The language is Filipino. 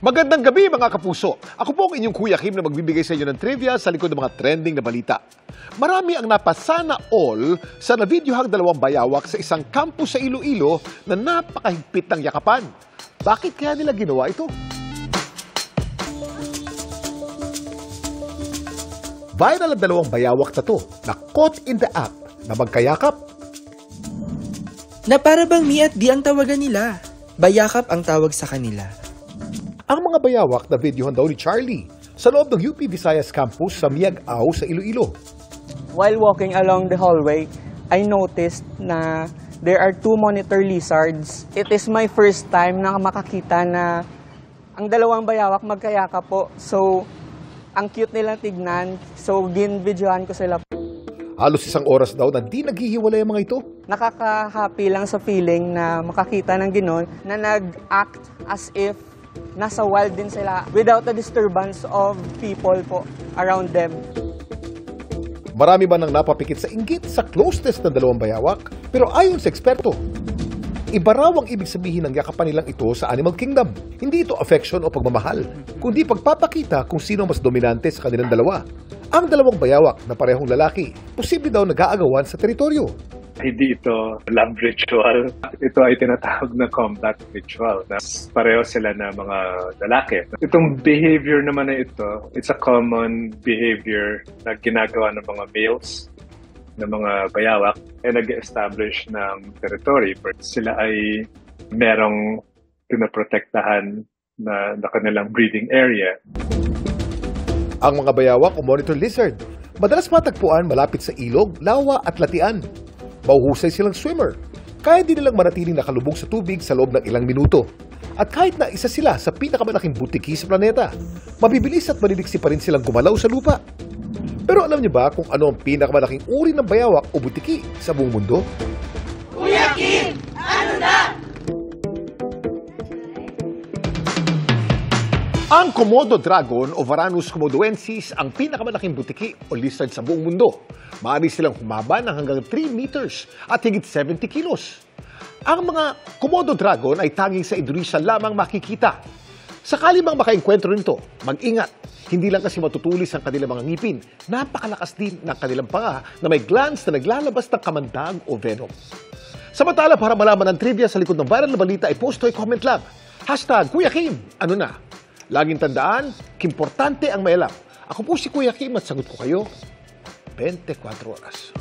Magandang gabi mga kapuso. Ako po ang inyong Kuya Kim na magbibigay sa inyo ng trivia sa likod ng mga trending na balita. Marami ang napasana all sa navideohang dalawang bayawak sa isang campus sa Iloilo na napakahigpit ng yakapan. Bakit kaya nila ginawa ito? Viral ang dalawang bayawak na to na caught in the act na magkayakap. Na para bang mi at di ang tawagan nila. Bayakap ang tawag sa kanila. Ang mga bayawak na videohan daw ni Charlie sa loob ng UP Visayas campus sa Miag-Ao sa Iloilo. While walking along the hallway, I noticed na there are two monitor lizards. It is my first time na makakita na ang dalawang bayawak magkayakap po. So, ang cute nilang tignan. So, gin-videohan ko sila. Halos isang oras daw na di naghihiwalay ang mga ito. Nakaka-happy lang sa feeling na makakita ng gano'n na nag-act as if nasa wild din sila without the disturbance of people po around them. Marami ba nang napapikit sa inggit sa closeness ng dalawang bayawak? Pero ayon sa eksperto, iba raw ang ibig sabihin ng yakapan nilang ito sa Animal Kingdom. Hindi ito affection o pagmamahal, kundi pagpapakita kung sino mas dominante sa kanilang dalawa. Ang dalawang bayawak na parehong lalaki, posible daw nag-aagawan sa teritoryo. Hindi ito love ritual. Ito ay tinatawag na combat ritual. Pareho sila na mga lalaki. Itong behavior naman na ito, it's a common behavior na ginagawa ng mga males, ng mga bayawak, ay nag-establish ng territory. Sila ay merong pinaprotektahan na kanilang breeding area. Ang mga bayawak o monitor lizard, madalas matagpuan malapit sa ilog, lawa at latian. Mauhusay silang swimmer, kaya di nilang manatiling nakalubog sa tubig sa loob ng ilang minuto. At kahit na isa sila sa pinakamalaking butiki sa planeta, mabibilis at maliliksi pa rin silang gumalaw sa lupa. Pero alam niyo ba kung ano ang pinakamalaking uri ng bayawak o butiki sa buong mundo? Kuya Kim, ano na? Ang Komodo dragon o Varanus komodoensis ang pinakamalaking butiki o lizard sa buong mundo. Maaari silang humaba ng hanggang 3 meters at higit 70 kilos. Ang mga Komodo dragon ay tanging sa Indonesia lamang makikita. Sakali bang makaengkwentro nito, mag-ingat. Hindi lang kasi matutulis ang kanilang mga ngipin, napakalakas din ng kanilang panga na may glands na naglalabas ng kamandag o venom. Samantala, para malaman ang trivia sa likod ng viral na balita, i-post o i-comment lang. #Kuya Kim, ano na? Laging tandaan, importante ang may alam. Ako po si Kuya Kim at sagot ko kayo 24 oras.